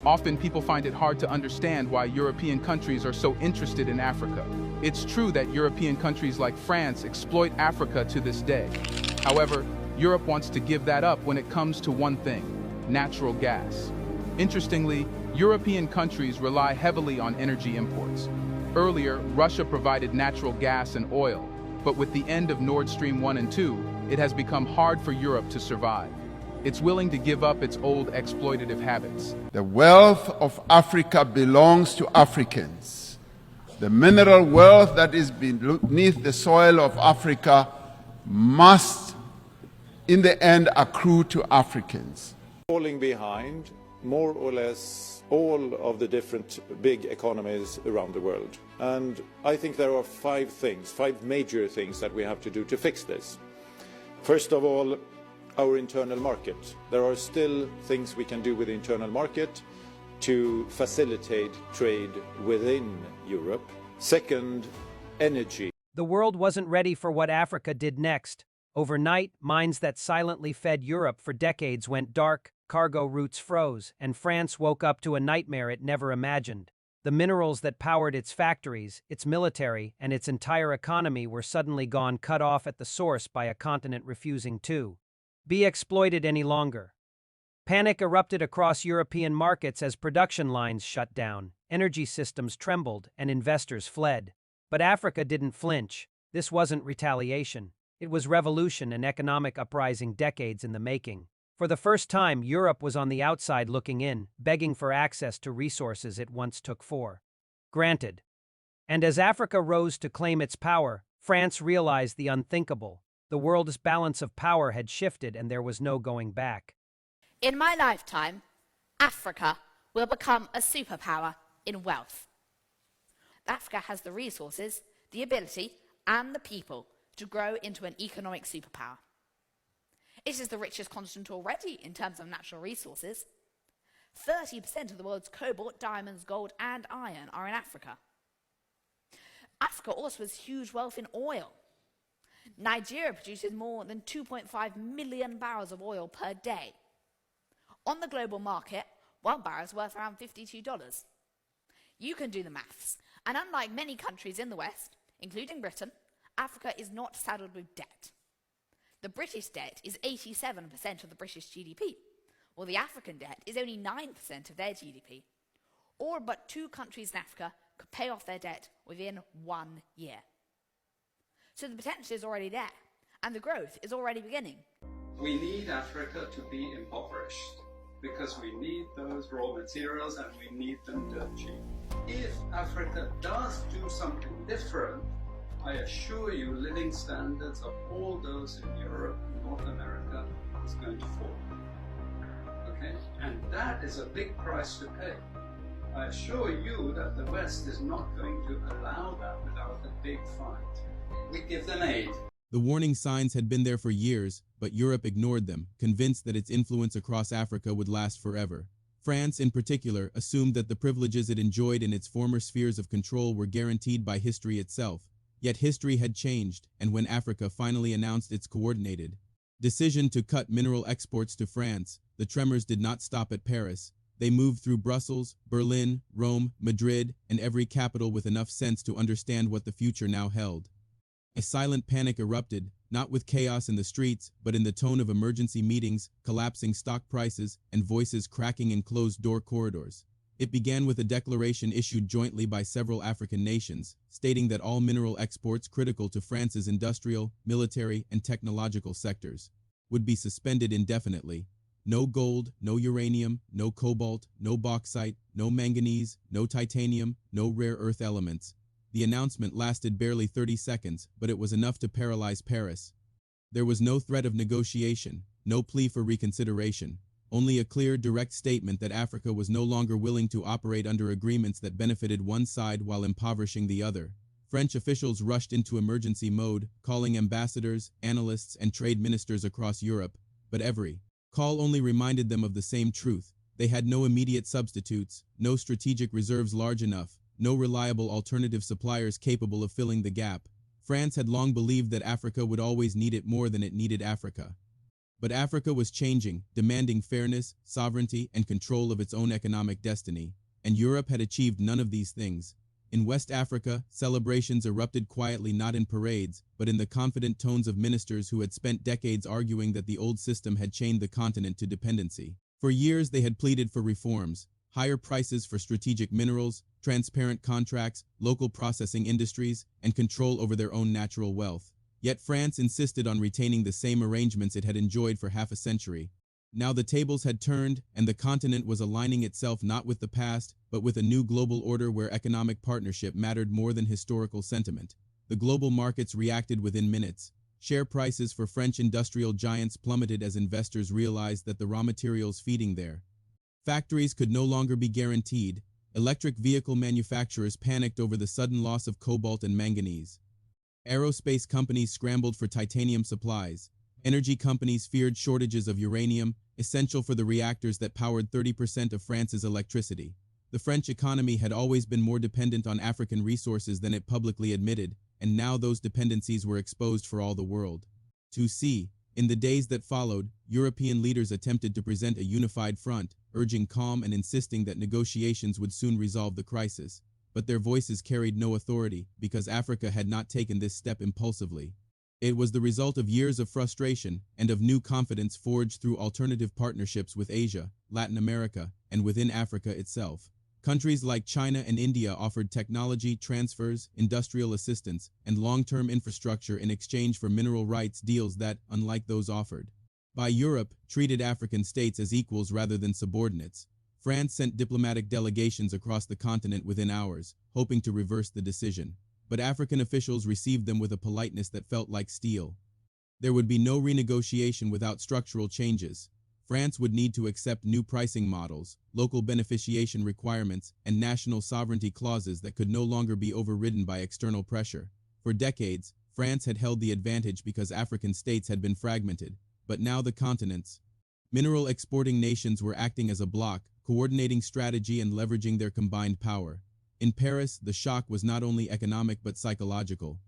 Often people find it hard to understand why European countries are so interested in Africa. It's true that European countries like France exploit Africa to this day. However, Europe wants to give that up when it comes to one thing: natural gas. Interestingly, European countries rely heavily on energy imports. Earlier, Russia provided natural gas and oil, but with the end of Nord Stream 1 and 2, it has become hard for Europe to survive. It's willing to give up its old exploitative habits. The wealth of Africa belongs to Africans. The mineral wealth that is beneath the soil of Africa must, in the end, accrue to Africans. Falling behind more or less all of the different big economies around the world. And I think there are five major things that we have to do to fix this. First of all, our internal market. There are still things we can do with the internal market to facilitate trade within Europe. Second, energy. The world wasn't ready for what Africa did next. Overnight, mines that silently fed Europe for decades went dark, cargo routes froze, and France woke up to a nightmare it never imagined. The minerals that powered its factories, its military, and its entire economy were suddenly gone, cut off at the source by a continent refusing to be exploited any longer. Panic erupted across European markets as production lines shut down, energy systems trembled, and investors fled. But Africa didn't flinch. This wasn't retaliation. It was revolution, an economic uprising decades in the making. For the first time, Europe was on the outside looking in, begging for access to resources it once took for granted. And as Africa rose to claim its power, France realized the unthinkable. The world's balance of power had shifted and there was no going back. In my lifetime, Africa will become a superpower in wealth. Africa has the resources, the ability, and the people to grow into an economic superpower. It is the richest continent already in terms of natural resources. 30% of the world's cobalt, diamonds, gold, and iron are in Africa. Africa also has huge wealth in oil. Nigeria produces more than 2.5 million barrels of oil per day. On the global market, one barrel is worth around $52. You can do the maths. And unlike many countries in the West, including Britain, Africa is not saddled with debt. The British debt is 87% of the British GDP, while the African debt is only 9% of their GDP. All but 2 countries in Africa could pay off their debt within 1 year. So the potential is already there, and the growth is already beginning. We need Africa to be impoverished, because we need those raw materials and we need them dirt cheap. If Africa does do something different, I assure you living standards of all those in Europe and North America is going to fall. Okay? And that is a big price to pay. I assure you that the West is not going to allow that without a big fight. We give them aid. The warning signs had been there for years, but Europe ignored them, convinced that its influence across Africa would last forever. France, in particular, assumed that the privileges it enjoyed in its former spheres of control were guaranteed by history itself. Yet history had changed, and when Africa finally announced its coordinated decision to cut mineral exports to France, the tremors did not stop at Paris. They moved through Brussels, Berlin, Rome, Madrid, and every capital with enough sense to understand what the future now held. A silent panic erupted, not with chaos in the streets, but in the tone of emergency meetings, collapsing stock prices, and voices cracking in closed-door corridors. It began with a declaration issued jointly by several African nations, stating that all mineral exports critical to France's industrial, military, and technological sectors would be suspended indefinitely. No gold, no uranium, no cobalt, no bauxite, no manganese, no titanium, no rare earth elements. The announcement lasted barely 30 seconds, but it was enough to paralyze Paris. There was no threat of negotiation, no plea for reconsideration, only a clear, direct statement that Africa was no longer willing to operate under agreements that benefited one side while impoverishing the other. French officials rushed into emergency mode, calling ambassadors, analysts, and trade ministers across Europe, but every call only reminded them of the same truth. They had no immediate substitutes, no strategic reserves large enough, no reliable alternative suppliers capable of filling the gap. France had long believed that Africa would always need it more than it needed Africa. But Africa was changing, demanding fairness, sovereignty, and control of its own economic destiny, and Europe had achieved none of these things. In West Africa, celebrations erupted quietly, not in parades, but in the confident tones of ministers who had spent decades arguing that the old system had chained the continent to dependency. For years they had pleaded for reforms: higher prices for strategic minerals, transparent contracts, local processing industries, and control over their own natural wealth. Yet France insisted on retaining the same arrangements it had enjoyed for half a century. Now the tables had turned, and the continent was aligning itself not with the past, but with a new global order where economic partnership mattered more than historical sentiment. The global markets reacted within minutes. Share prices for French industrial giants plummeted as investors realized that the raw materials feeding their factories could no longer be guaranteed. Electric vehicle manufacturers panicked over the sudden loss of cobalt and manganese. Aerospace companies scrambled for titanium supplies. Energy companies feared shortages of uranium, essential for the reactors that powered 30% of France's electricity. The French economy had always been more dependent on African resources than it publicly admitted, and now those dependencies were exposed for all the world to see. In the days that followed, European leaders attempted to present a unified front, urging calm and insisting that negotiations would soon resolve the crisis. But their voices carried no authority, because Africa had not taken this step impulsively. It was the result of years of frustration and of new confidence forged through alternative partnerships with Asia, Latin America, and within Africa itself. Countries like China and India offered technology transfers, industrial assistance, and long-term infrastructure in exchange for mineral rights deals that, unlike those offered by Europe, treated African states as equals rather than subordinates. France sent diplomatic delegations across the continent within hours, hoping to reverse the decision. But African officials received them with a politeness that felt like steel. There would be no renegotiation without structural changes. France would need to accept new pricing models, local beneficiation requirements, and national sovereignty clauses that could no longer be overridden by external pressure. For decades, France had held the advantage because African states had been fragmented, but now the continent's mineral exporting nations were acting as a bloc, coordinating strategy and leveraging their combined power. In Paris, the shock was not only economic but psychological.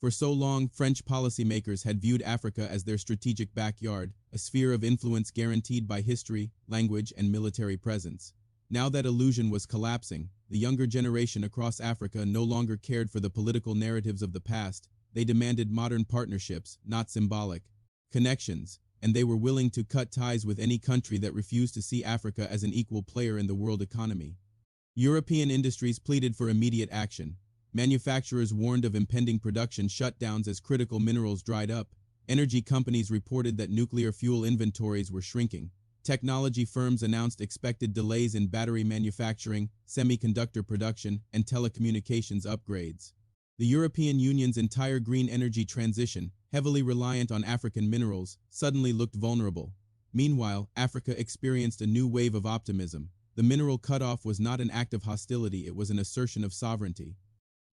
For so long, French policymakers had viewed Africa as their strategic backyard, a sphere of influence guaranteed by history, language, and military presence. Now that illusion was collapsing, the younger generation across Africa no longer cared for the political narratives of the past. They demanded modern partnerships, not symbolic connections, and they were willing to cut ties with any country that refused to see Africa as an equal player in the world economy. European industries pleaded for immediate action. Manufacturers warned of impending production shutdowns as critical minerals dried up. Energy companies reported that nuclear fuel inventories were shrinking. Technology firms announced expected delays in battery manufacturing, semiconductor production, and telecommunications upgrades. The European Union's entire green energy transition, heavily reliant on African minerals, suddenly looked vulnerable. Meanwhile, Africa experienced a new wave of optimism. The mineral cutoff was not an act of hostility, it was an assertion of sovereignty.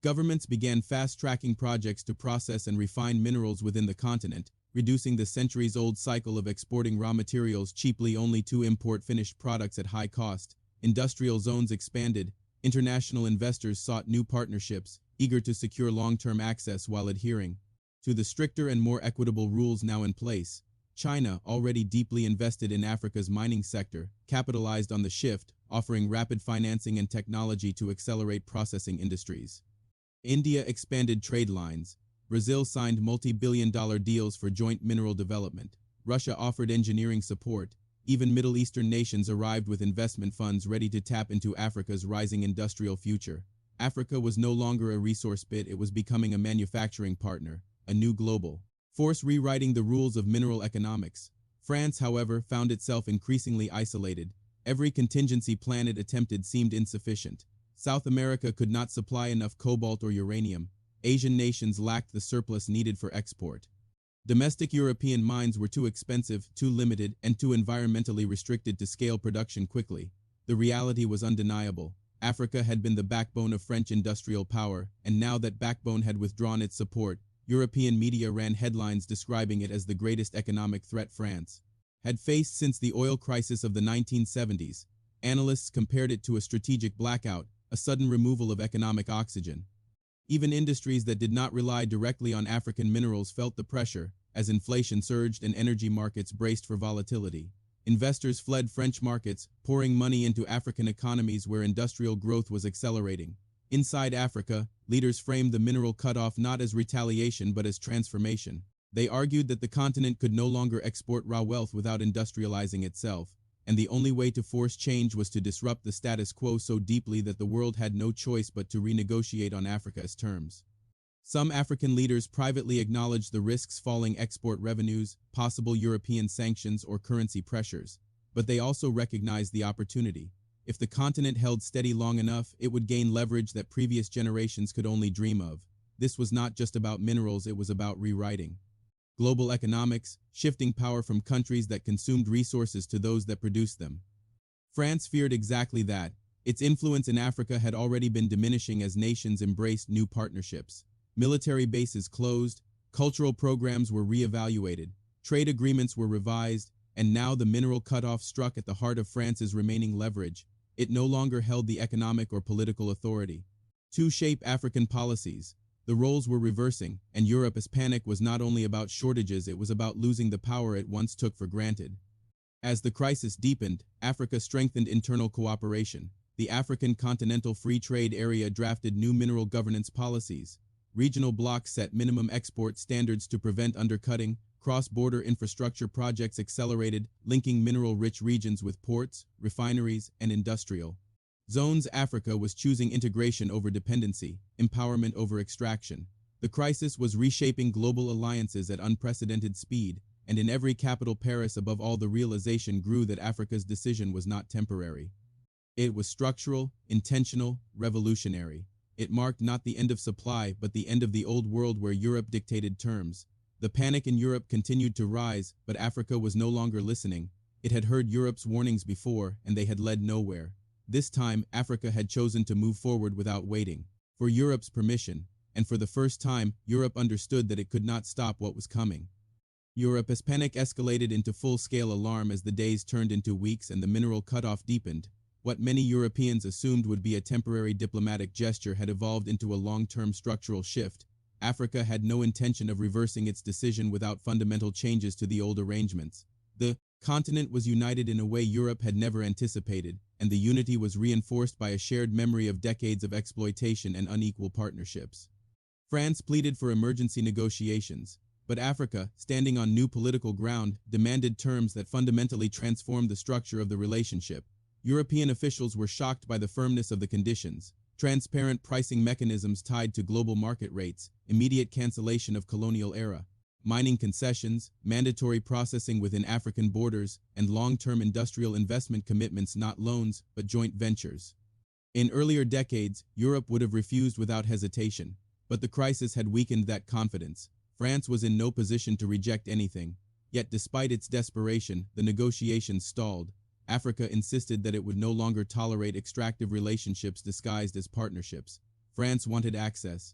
Governments began fast-tracking projects to process and refine minerals within the continent, reducing the centuries-old cycle of exporting raw materials cheaply only to import finished products at high cost. Industrial zones expanded. International investors sought new partnerships, eager to secure long-term access while adhering to the stricter and more equitable rules now in place. China, already deeply invested in Africa's mining sector, capitalized on the shift, offering rapid financing and technology to accelerate processing industries. India expanded trade lines. Brazil signed multi-billion-dollar deals for joint mineral development. Russia offered engineering support. Even Middle Eastern nations arrived with investment funds ready to tap into Africa's rising industrial future. Africa was no longer a resource pit, it was becoming a manufacturing partner, a new global force rewriting the rules of mineral economics. France, however, found itself increasingly isolated. Every contingency plan it attempted seemed insufficient. South America could not supply enough cobalt or uranium. Asian nations lacked the surplus needed for export. Domestic European mines were too expensive, too limited, and too environmentally restricted to scale production quickly. The reality was undeniable. Africa had been the backbone of French industrial power, and now that backbone had withdrawn its support, European media ran headlines describing it as the greatest economic threat France had faced since the oil crisis of the 1970s. Analysts compared it to a strategic blackout, a sudden removal of economic oxygen. Even industries that did not rely directly on African minerals felt the pressure, as inflation surged and energy markets braced for volatility. Investors fled French markets, pouring money into African economies where industrial growth was accelerating. Inside Africa, leaders framed the mineral cutoff not as retaliation but as transformation. They argued that the continent could no longer export raw wealth without industrializing itself, and the only way to force change was to disrupt the status quo so deeply that the world had no choice but to renegotiate on Africa's terms. Some African leaders privately acknowledged the risks: falling export revenues, possible European sanctions, or currency pressures, but they also recognized the opportunity. If the continent held steady long enough, it would gain leverage that previous generations could only dream of. This was not just about minerals, it was about rewriting global economics, shifting power from countries that consumed resources to those that produced them. France feared exactly that. Its influence in Africa had already been diminishing as nations embraced new partnerships. Military bases closed, cultural programs were re-evaluated, trade agreements were revised, and now the mineral cutoff struck at the heart of France's remaining leverage. It no longer held the economic or political authority to shape African policies. The roles were reversing, and Europe's panic was not only about shortages, it was about losing the power it once took for granted. As the crisis deepened, Africa strengthened internal cooperation. The African Continental Free Trade Area drafted new mineral governance policies. Regional blocs set minimum export standards to prevent undercutting. Cross-border infrastructure projects accelerated, linking mineral-rich regions with ports, refineries, and industrial zones. Africa was choosing integration over dependency, empowerment over extraction. The crisis was reshaping global alliances at unprecedented speed, and in every capital, Paris above all, the realization grew that Africa's decision was not temporary. It was structural, intentional, revolutionary. It marked not the end of supply, but the end of the old world where Europe dictated terms. The panic in Europe continued to rise, but Africa was no longer listening. It had heard Europe's warnings before, and they had led nowhere. This time, Africa had chosen to move forward without waiting for Europe's permission, and for the first time, Europe understood that it could not stop what was coming. Europe's panic escalated into full-scale alarm as the days turned into weeks and the mineral cutoff deepened. What many Europeans assumed would be a temporary diplomatic gesture had evolved into a long-term structural shift. Africa had no intention of reversing its decision without fundamental changes to the old arrangements. The continent was united in a way Europe had never anticipated, and the unity was reinforced by a shared memory of decades of exploitation and unequal partnerships. France pleaded for emergency negotiations, but Africa, standing on new political ground, demanded terms that fundamentally transformed the structure of the relationship. European officials were shocked by the firmness of the conditions: transparent pricing mechanisms tied to global market rates, immediate cancellation of colonial-era mining concessions, mandatory processing within African borders, and long-term industrial investment commitments, not loans, but joint ventures. In earlier decades, Europe would have refused without hesitation, but the crisis had weakened that confidence. France was in no position to reject anything, yet despite its desperation, the negotiations stalled. Africa insisted that it would no longer tolerate extractive relationships disguised as partnerships. France wanted access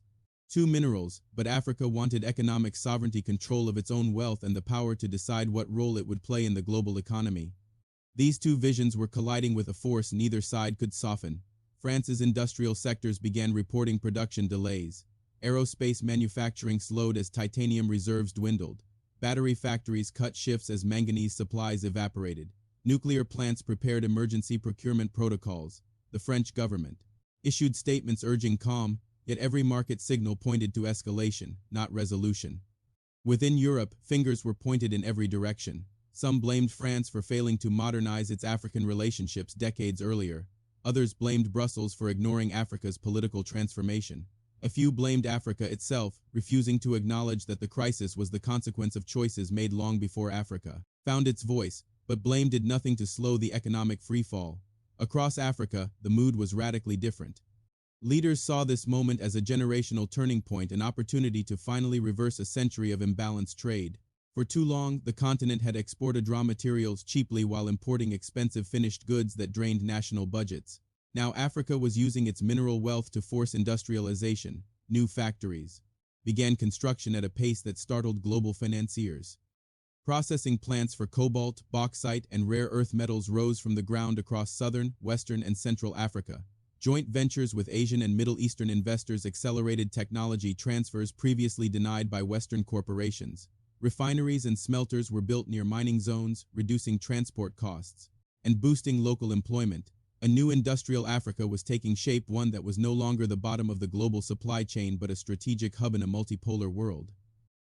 to minerals, but Africa wanted economic sovereignty, control of its own wealth, and the power to decide what role it would play in the global economy. These two visions were colliding with a force neither side could soften. France's industrial sectors began reporting production delays. Aerospace manufacturing slowed as titanium reserves dwindled. Battery factories cut shifts as manganese supplies evaporated. Nuclear plants prepared emergency procurement protocols. The French government issued statements urging calm, yet every market signal pointed to escalation, not resolution. Within Europe, fingers were pointed in every direction. Some blamed France for failing to modernize its African relationships decades earlier. Others blamed Brussels for ignoring Africa's political transformation. A few blamed Africa itself, refusing to acknowledge that the crisis was the consequence of choices made long before Africa found its voice, but blame did nothing to slow the economic freefall. Across Africa, the mood was radically different. Leaders saw this moment as a generational turning point, an opportunity to finally reverse a century of imbalanced trade. For too long, the continent had exported raw materials cheaply while importing expensive finished goods that drained national budgets. Now Africa was using its mineral wealth to force industrialization. New factories began construction at a pace that startled global financiers. Processing plants for cobalt, bauxite, and rare earth metals rose from the ground across southern, western, and central Africa. Joint ventures with Asian and Middle Eastern investors accelerated technology transfers previously denied by Western corporations. Refineries and smelters were built near mining zones, reducing transport costs and boosting local employment. A new industrial Africa was taking shape, one that was no longer the bottom of the global supply chain but a strategic hub in a multipolar world.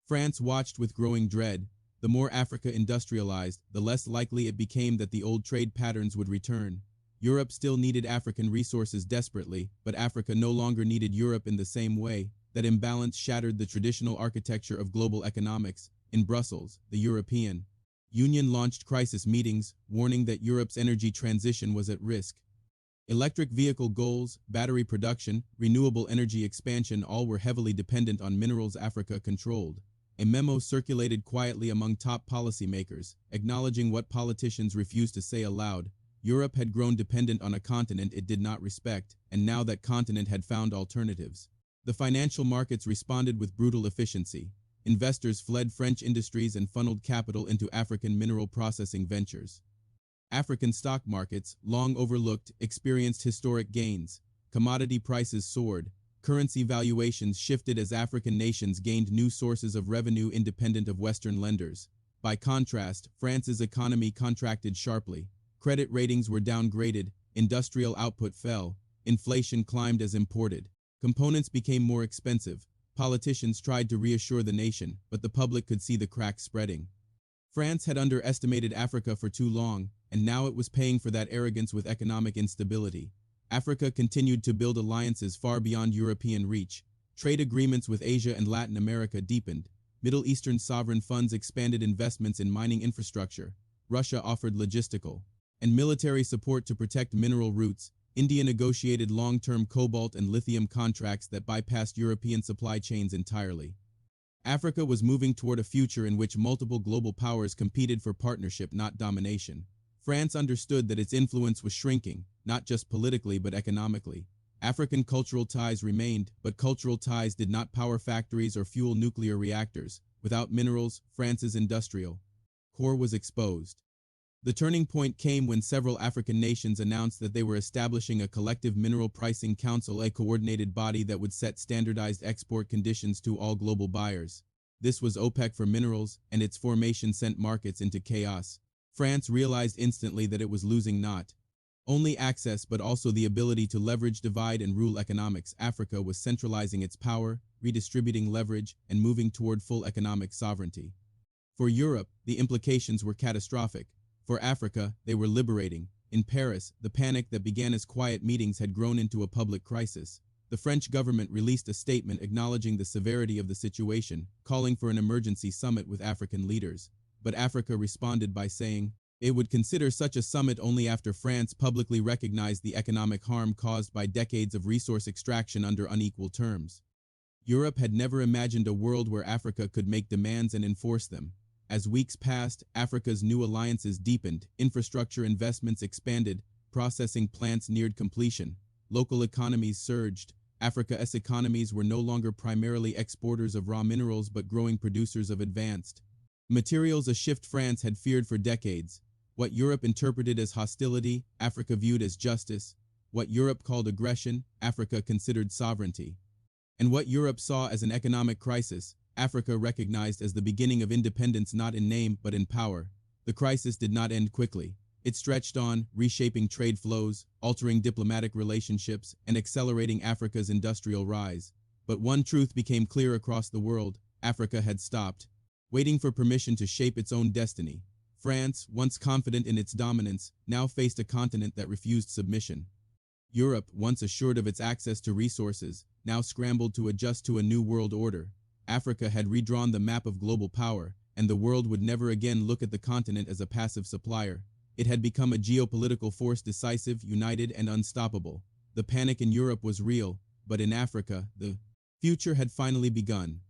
France watched with growing dread. The more Africa industrialized, the less likely it became that the old trade patterns would return. Europe still needed African resources desperately, but Africa no longer needed Europe in the same way. That imbalance shattered the traditional architecture of global economics. In Brussels, the European Union launched crisis meetings, warning that Europe's energy transition was at risk. Electric vehicle goals, battery production, renewable energy expansion all were heavily dependent on minerals Africa controlled. A memo circulated quietly among top policymakers, acknowledging what politicians refused to say aloud. Europe had grown dependent on a continent it did not respect, and now that continent had found alternatives. The financial markets responded with brutal efficiency. Investors fled French industries and funneled capital into African mineral processing ventures. African stock markets, long overlooked, experienced historic gains. Commodity prices soared. Currency valuations shifted as African nations gained new sources of revenue independent of Western lenders. By contrast, France's economy contracted sharply. Credit ratings were downgraded, industrial output fell, inflation climbed as imported. Components became more expensive. Politicians tried to reassure the nation, but the public could see the cracks spreading. France had underestimated Africa for too long, and now it was paying for that arrogance with economic instability. Africa continued to build alliances far beyond European reach. Trade agreements with Asia and Latin America deepened. Middle Eastern sovereign funds expanded investments in mining infrastructure. Russia offered logistical and military support to protect mineral routes. India negotiated long-term cobalt and lithium contracts that bypassed European supply chains entirely. Africa was moving toward a future in which multiple global powers competed for partnership, not domination. France understood that its influence was shrinking, not just politically but economically. African cultural ties remained, but cultural ties did not power factories or fuel nuclear reactors. Without minerals, France's industrial core was exposed. The turning point came when several African nations announced that they were establishing a collective mineral pricing council, a coordinated body that would set standardized export conditions to all global buyers. This was OPEC for minerals, and its formation sent markets into chaos. France realized instantly that it was losing not only access but also the ability to leverage, divide, and rule economics. Africa was centralizing its power, redistributing leverage, and moving toward full economic sovereignty. For Europe, the implications were catastrophic. For Africa, they were liberating. In Paris, the panic that began as quiet meetings had grown into a public crisis. The French government released a statement acknowledging the severity of the situation, calling for an emergency summit with African leaders. But Africa responded by saying it would consider such a summit only after France publicly recognized the economic harm caused by decades of resource extraction under unequal terms. Europe had never imagined a world where Africa could make demands and enforce them. As weeks passed, Africa's new alliances deepened, infrastructure investments expanded, processing plants neared completion, local economies surged. Africa's economies were no longer primarily exporters of raw minerals but growing producers of advanced materials, a shift France had feared for decades. What Europe interpreted as hostility, Africa viewed as justice. What Europe called aggression, Africa considered sovereignty. And what Europe saw as an economic crisis, Africa recognized as the beginning of independence, not in name but in power. The crisis did not end quickly. It stretched on, reshaping trade flows, altering diplomatic relationships, and accelerating Africa's industrial rise. But one truth became clear across the world: Africa had stopped waiting for permission to shape its own destiny. France, once confident in its dominance, now faced a continent that refused submission. Europe, once assured of its access to resources, now scrambled to adjust to a new world order. Africa had redrawn the map of global power, and the world would never again look at the continent as a passive supplier. It had become a geopolitical force, decisive, united, and unstoppable. The panic in Europe was real, but in Africa, the future had finally begun.